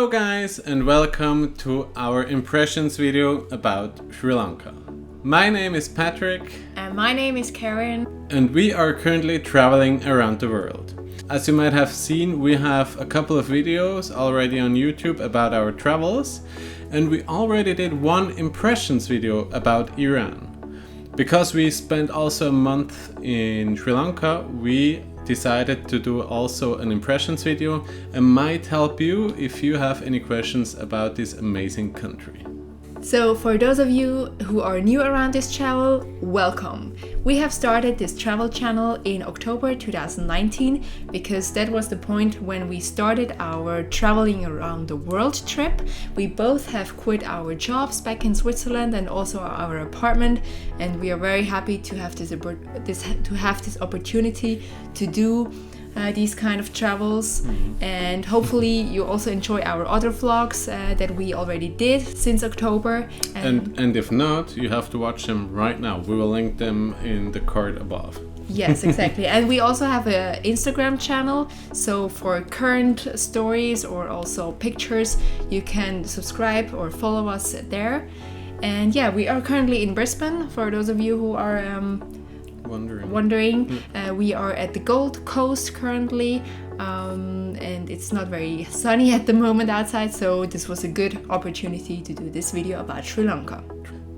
Hello guys and welcome to our impressions video about Sri Lanka. My name is Patrick. And my name is Karen. And we are currently traveling around the world. As you might have seen, we have a couple of videos already on YouTube about our travels, and we already did one impressions video about Iran. Because we spent also a month in Sri Lanka, we decided to do also an impressions video and might help you if you have any questions about this amazing country. So for those of you who are new around this channel, welcome. We have started this travel channel in October 2019 because that was the point when we started our traveling around the world trip. We both have quit our jobs back in Switzerland and also our apartment, and we are very happy to have this opportunity to do these kind of travels. And hopefully you also enjoy our other vlogs that we already did since October. And if not, you have to watch them right now. We will link them in the card above. Yes, exactly. And we also have an Instagram channel, so for current stories or also pictures, you can subscribe or follow us there. And yeah, we are currently in Brisbane, for those of you who are wondering. We are at the Gold Coast currently, and it's not very sunny at the moment outside, so this was a good opportunity to do this video about Sri Lanka.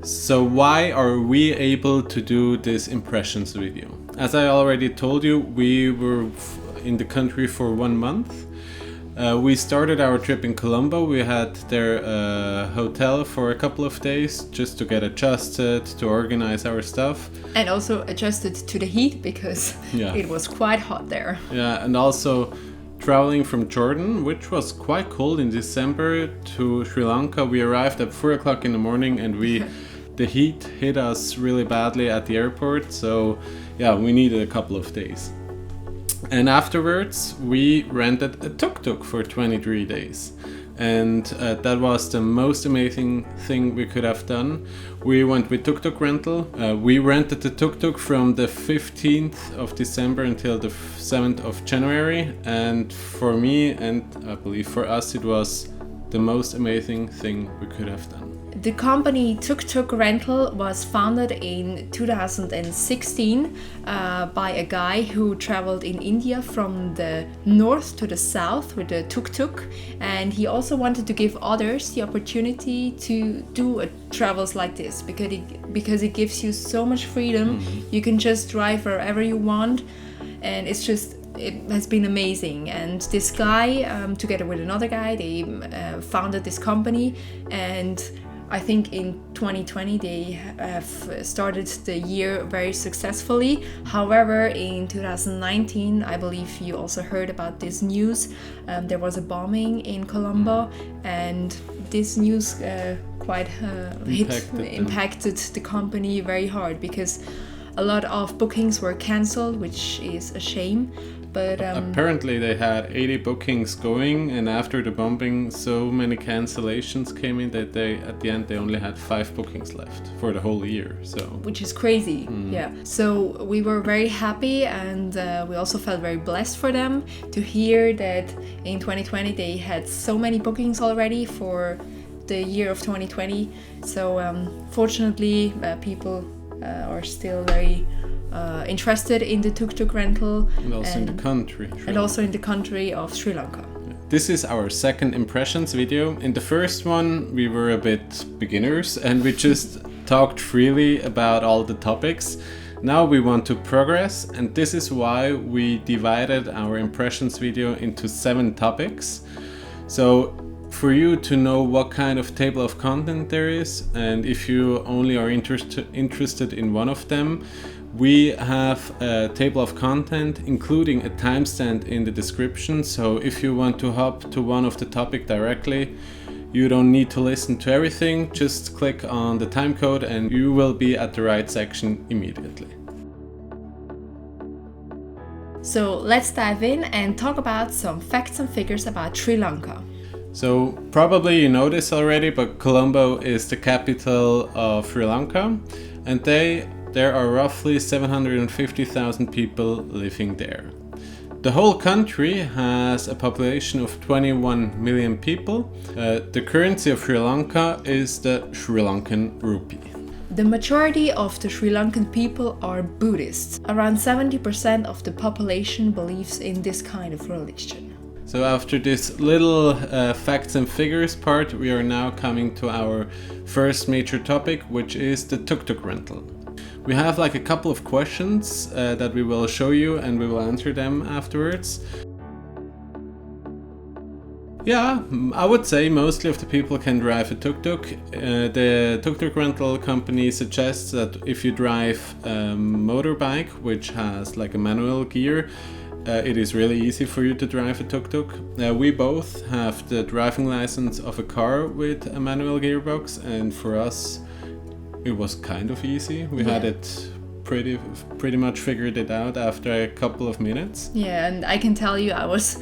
So why are we able to do this impressions video? As I already told you, we were in the country for 1 month. We started our trip in Colombo. We had their hotel for a couple of days just to get adjusted, to organize our stuff. And also adjusted to the heat because it was quite hot there. Yeah, and also traveling from Jordan, which was quite cold in December, to Sri Lanka. We arrived at 4 o'clock in the morning and the heat hit us really badly at the airport. So yeah, we needed a couple of days. And afterwards, we rented a tuk-tuk for 23 days. And that was the most amazing thing we could have done. We went with Tuktuk Rental. We rented the tuk-tuk from the 15th of December until the 7th of January. And for me, and I believe for us, it was the most amazing thing we could have done. The company Tuktuk Rental was founded in 2016 by a guy who traveled in India from the north to the south with a tuk-tuk, and he also wanted to give others the opportunity to do travels like this because it gives you so much freedom. You can just drive wherever you want, and it has been amazing. And this guy, together with another guy, they founded this company, and I think in 2020 they have started the year very successfully. However, in 2019, I believe you also heard about this news. There was a bombing in Colombo, and this news quite impacted the company very hard because a lot of bookings were cancelled, which is a shame. But apparently they had 80 bookings going, and after the bombing so many cancellations came in that at the end they only had 5 bookings left for the whole year. So which is crazy. Yeah, so we were very happy, and we also felt very blessed for them to hear that in 2020 they had so many bookings already for the year of 2020. So fortunately people are still very interested in the tuk-tuk rental, and also in the country of Sri Lanka. This is our second impressions video. In the first one we were a bit beginners and we just talked freely about all the topics. Now we want to progress, and this is why we divided our impressions video into 7 topics. So for you to know what kind of table of content there is, and if you only are interested in one of them, we have a table of content including a timestamp in the description. So if you want to hop to one of the topic directly, you don't need to listen to everything. Just click on the time code and you will be at the right section immediately. So let's dive in and talk about some facts and figures about Sri Lanka. So probably you know this already, but Colombo is the capital of Sri Lanka, and there are roughly 750,000 people living there. the whole country has a population of 21 million people. The currency of Sri Lanka is the Sri Lankan rupee. The majority of the Sri Lankan people are Buddhists. Around 70% of the population believes in this kind of religion. So after this little facts and figures part, we are now coming to our first major topic, which is the tuk-tuk rental. We have like a couple of questions that we will show you and we will answer them afterwards. Yeah, I would say mostly of the people can drive a tuk-tuk. The tuk-tuk rental company suggests that if you drive a motorbike, which has like a manual gear, it is really easy for you to drive a tuk-tuk. We both have the driving license of a car with a manual gearbox, and for us it was kind of easy. We had it pretty much figured it out after a couple of minutes. Yeah, and I can tell you I was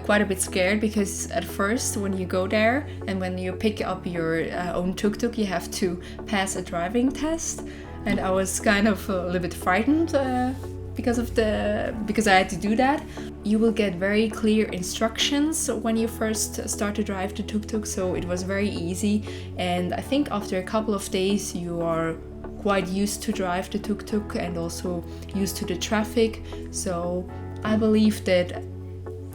quite a bit scared because at first when you go there and when you pick up your own tuk-tuk, you have to pass a driving test, and I was kind of a little bit frightened because I had to do that. You will get very clear instructions when you first start to drive the tuk-tuk, so it was very easy, and I think after a couple of days you are quite used to drive the tuk-tuk and also used to the traffic, so I believe that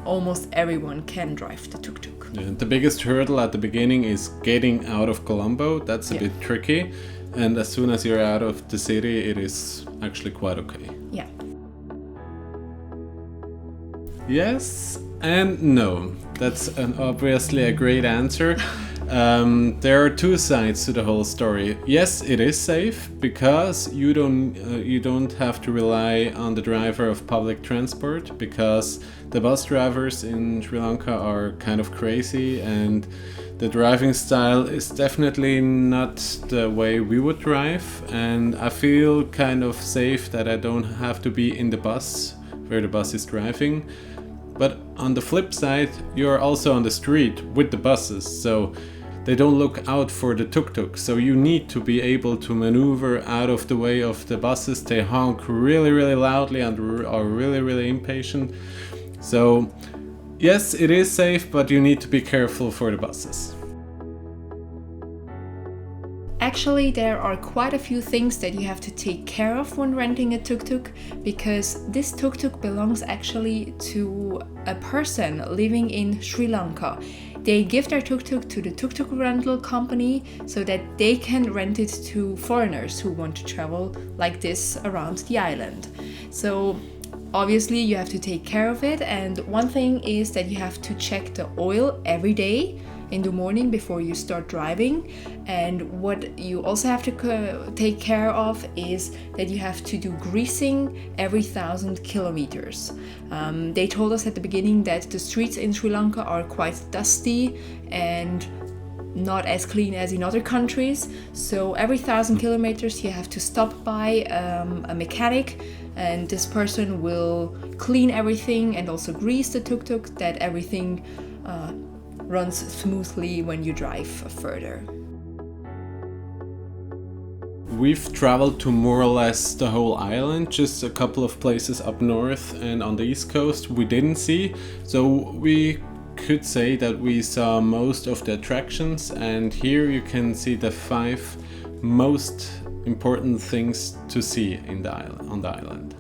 almost everyone can drive the tuk-tuk. Yeah, the biggest hurdle at the beginning is getting out of Colombo. That's a bit tricky, and as soon as you're out of the city it is actually quite okay. Yeah. Yes and no. That's obviously a great answer. There are two sides to the whole story. Yes, it is safe because you don't have to rely on the driver of public transport, because the bus drivers in Sri Lanka are kind of crazy, and the driving style is definitely not the way we would drive, and I feel kind of safe that I don't have to be in the bus where the bus is driving. But on the flip side, you're also on the street with the buses, so they don't look out for the tuk-tuk. So you need to be able to maneuver out of the way of the buses. They honk really, really loudly and are really, really impatient. So yes, it is safe, but you need to be careful for the buses. Actually, there are quite a few things that you have to take care of when renting a tuk-tuk, because this tuk-tuk belongs actually to a person living in Sri Lanka. They give their tuk-tuk to the Tuktuk Rental company so that they can rent it to foreigners who want to travel like this around the island. So obviously you have to take care of it, and one thing is that you have to check the oil every day in the morning before you start driving. And what you also have to take care of is that you have to do greasing every 1,000 kilometers. They told us at the beginning that the streets in Sri Lanka are quite dusty and not as clean as in other countries, so every 1,000 kilometers you have to stop by a mechanic, and this person will clean everything and also grease the tuk-tuk, that everything runs smoothly when you drive further. We've traveled to more or less the whole island, just a couple of places up north and on the east coast we didn't see, so we could say that we saw most of the attractions, and here you can see the 5 most important things to see on the island.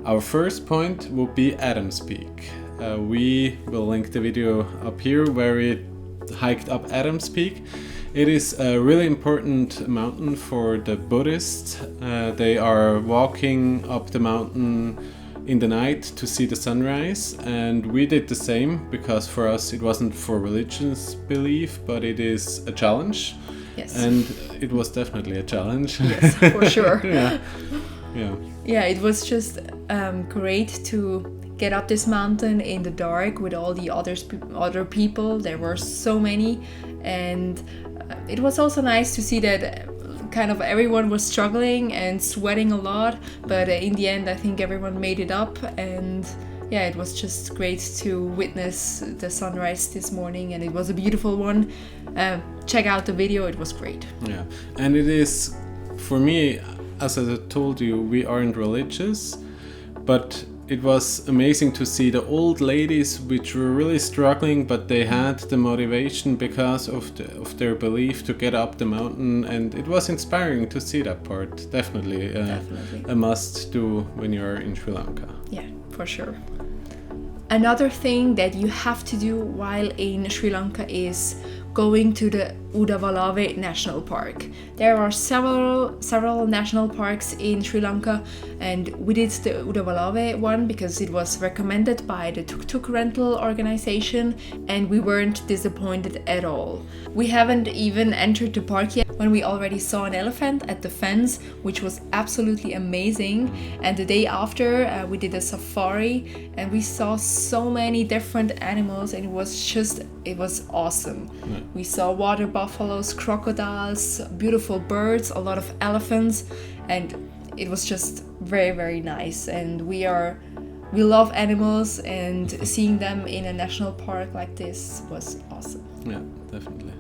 Our first point will be Adams Peak. We will link the video up here where we hiked up Adams Peak. It is a really important mountain for the Buddhists. They are walking up the mountain in the night to see the sunrise, and we did the same because for us it wasn't for religious belief, but it is a challenge. Yes. And it was definitely a challenge. Yes, for sure. Yeah, it was just great to get up this mountain in the dark with all the other people. There were so many, and it was also nice to see that kind of everyone was struggling and sweating a lot, but in the end I think everyone made it up, and yeah, it was just great to witness the sunrise this morning, and it was a beautiful one. Check out the video, it was great. Yeah, and it is, for me, as I told you, we aren't religious, but it was amazing to see the old ladies which were really struggling, but they had the motivation because of their belief to get up the mountain, and it was inspiring to see that part. Definitely. A must do when you're in Sri Lanka. Yeah, for sure. Another thing that you have to do while in Sri Lanka is going to the Udavalave National Park. There are several national parks in Sri Lanka, and we did the Udavalave one because it was recommended by the Tuktuk Rental organization, and we weren't disappointed at all. We haven't even entered the park yet when we already saw an elephant at the fence, which was absolutely amazing. And the day after, we did a safari and we saw so many different animals, and it was awesome. Yeah. We saw water buffaloes, crocodiles, beautiful birds, a lot of elephants, and it was just very, very nice. And we love animals, and seeing them in a national park like this was awesome. Yeah, definitely.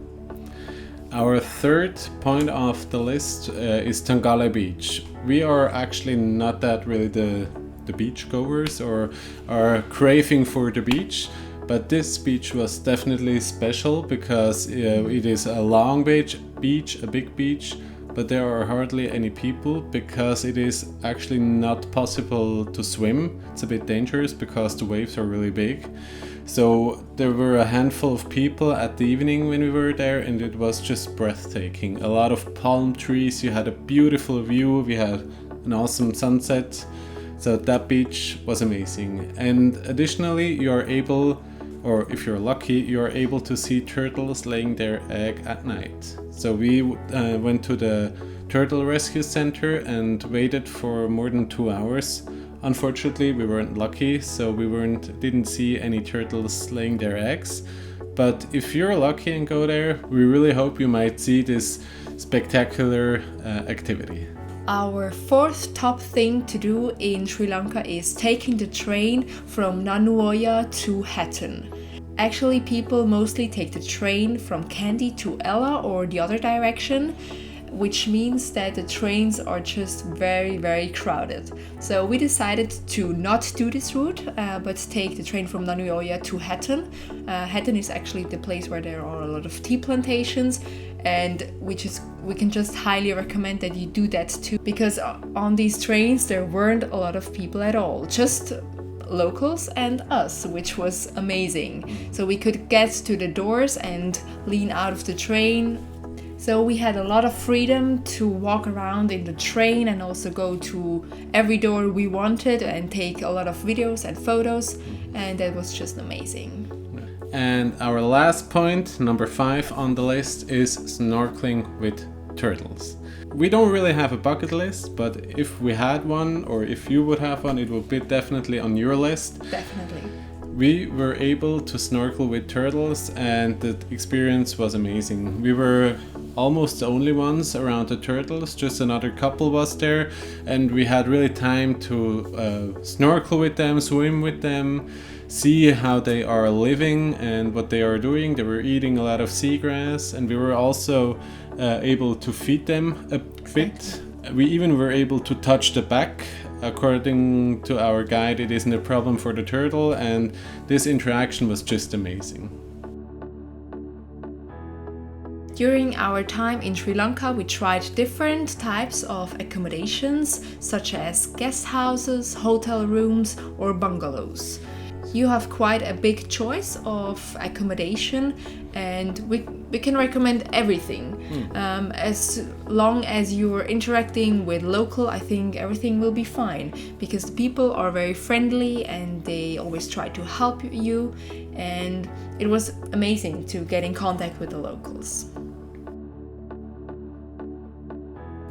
Our third point of the list is Tangale Beach. We are actually not that really the beach goers or are craving for the beach, but this beach was definitely special because it is a long beach, a big beach, but there are hardly any people because it is actually not possible to swim. It's a bit dangerous because the waves are really big. So there were a handful of people at the evening when we were there, and it was just breathtaking. A lot of palm trees, you had a beautiful view, we had an awesome sunset. So that beach was amazing. And additionally, you are able, or if you're lucky, you are able to see turtles laying their egg at night. So we went to the Turtle Rescue Center and waited for more than 2 hours. Unfortunately, we weren't lucky, so we didn't see any turtles laying their eggs. But if you're lucky and go there, we really hope you might see this spectacular activity. Our fourth top thing to do in Sri Lanka is taking the train from Nanuoya to Hatton. Actually, people mostly take the train from Kandy to Ella or the other direction, which means that the trains are just very, very crowded. So we decided to not do this route, but take the train from Nanuoya to Hatton. Hatton is actually the place where there are a lot of tea plantations, and we can just highly recommend that you do that too, because on these trains there weren't a lot of people at all, just locals and us, which was amazing. So we could get to the doors and lean out of the train. So we had a lot of freedom to walk around in the train and also go to every door we wanted and take a lot of videos and photos, and that was just amazing. And our last point, number 5 on the list, is snorkeling with turtles. We don't really have a bucket list, but if we had one, or if you would have one, it would be definitely on your list. Definitely. We were able to snorkel with turtles, and the experience was amazing. We were almost the only ones around the turtles, just another couple was there, and we had really time to snorkel with them, swim with them, see how they are living and what they are doing. They were eating a lot of seagrass, and we were also able to feed them a bit. We even were able to touch the back. According to our guide, it isn't a problem for the turtle, and this interaction was just amazing. During our time in Sri Lanka, we tried different types of accommodations, such as guest houses, hotel rooms, or bungalows. You have quite a big choice of accommodation, and we can recommend everything. As long as you're interacting with local, I think everything will be fine, because the people are very friendly and they always try to help you, and it was amazing to get in contact with the locals.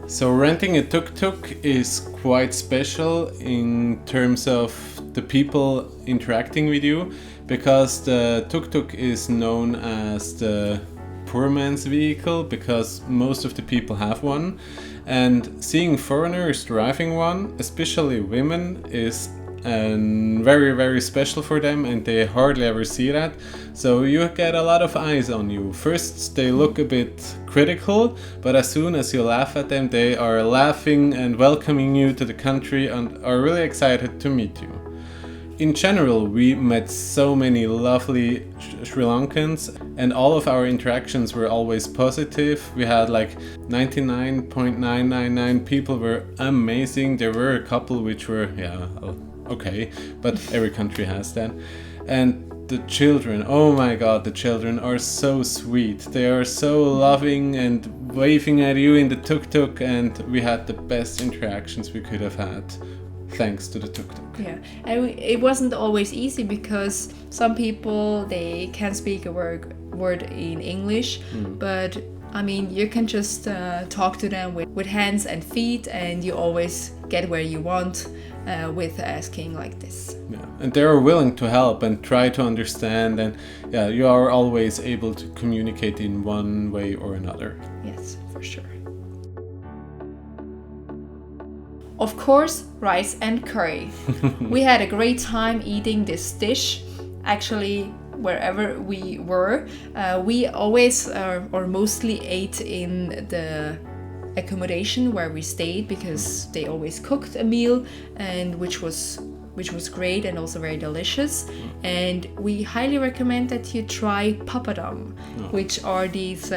So renting a tuk-tuk is quite special in terms of the people interacting with you, because the tuk-tuk is known as the poor man's vehicle because most of the people have one, and seeing foreigners driving one, especially women, is very, very special for them, and they hardly ever see that. So you get a lot of eyes on you. First they look a bit critical, but as soon as you laugh at them, they are laughing and welcoming you to the country and are really excited to meet you. in general, we met so many lovely Sri Lankans, and all of our interactions were always positive. We had like 99.999 people were amazing. There were a couple which were, okay, but every country has that. And the children, oh my god, the children are so sweet. They are so loving and waving at you in the tuk-tuk, and we had the best interactions we could have had. Thanks to the tuk-tuk. Yeah, and it wasn't always easy because some people, they can't speak a word in English, but I mean, you can just talk to them with hands and feet, and you always get where you want with asking like this. Yeah, and they are willing to help and try to understand, and yeah, you are always able to communicate in one way or another. Yes, for sure. Of course, rice and curry. We had a great time eating this dish. Actually, wherever we were, we always or mostly ate in the accommodation where we stayed, because they always cooked a meal, and which was great and also very delicious. And we highly recommend that you try papadum, which are these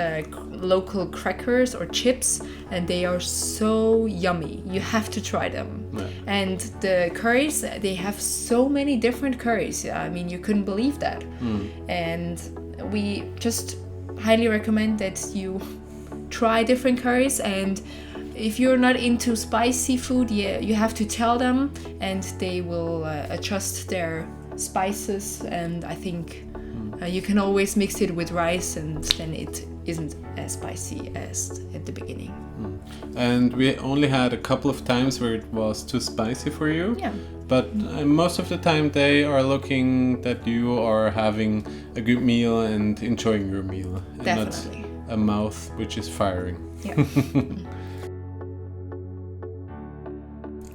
local crackers or chips, and they are so yummy. You have to try them. Yeah. And the curries, they have so many different curries. I mean, you couldn't believe that. And we just highly recommend that you try different curries. And if you're not into spicy food, you have to tell them, and they will adjust their spices. And I think you can always mix it with rice, and then it isn't as spicy as at the beginning. And we only had a couple of times where it was too spicy for you. Yeah. But most of the time they are looking that you are having a good meal and enjoying your meal. And Definitely. not a mouth which is firing. Yeah.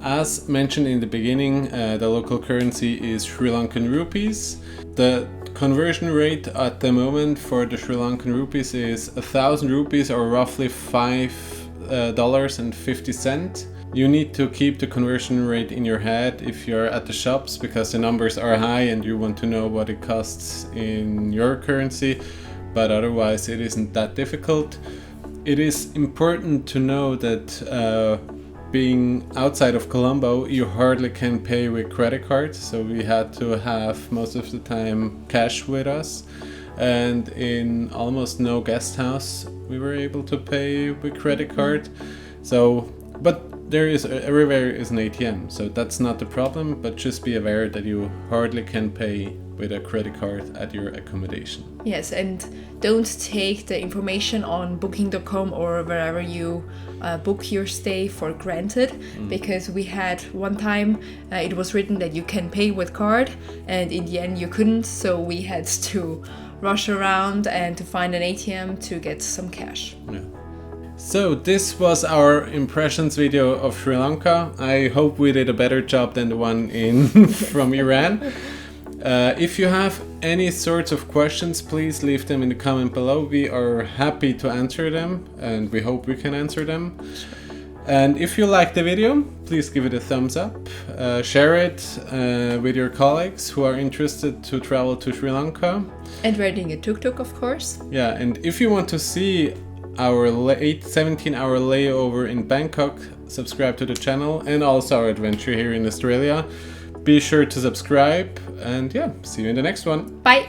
As mentioned in the beginning, the local currency is Sri Lankan rupees. The conversion rate at the moment for the Sri Lankan rupees is 1,000 rupees, or roughly $5.50. You need to keep the conversion rate in your head if you're at the shops, because the numbers are high and you want to know what it costs in your currency, but otherwise it isn't that difficult. It is important to know that being outside of Colombo, you hardly can pay with credit cards, so we had to have most of the time cash with us, and in almost no guest house we were able to pay with credit card. So, but everywhere is an ATM, so that's not the problem, but just be aware that you hardly can pay with a credit card at your accommodation. Yes, and don't take the information on booking.com or wherever you book your stay for granted, because we had one time it was written that you can pay with card, and in the end you couldn't, so we had to rush around and to find an ATM to get some cash. Yeah. So this was our impressions video of Sri Lanka. I hope we did a better job than the one from Iran. If you have any sorts of questions, please leave them in the comment below. We are happy to answer them, and we hope we can answer them. And if you like the video, please give it a thumbs up. Share it with your colleagues who are interested to travel to Sri Lanka. And riding a tuk-tuk, of course. Yeah, and if you want to see our 17-hour layover in Bangkok, subscribe to the channel, and also our adventure here in Australia. Be sure to subscribe, and yeah, see you in the next one. Bye!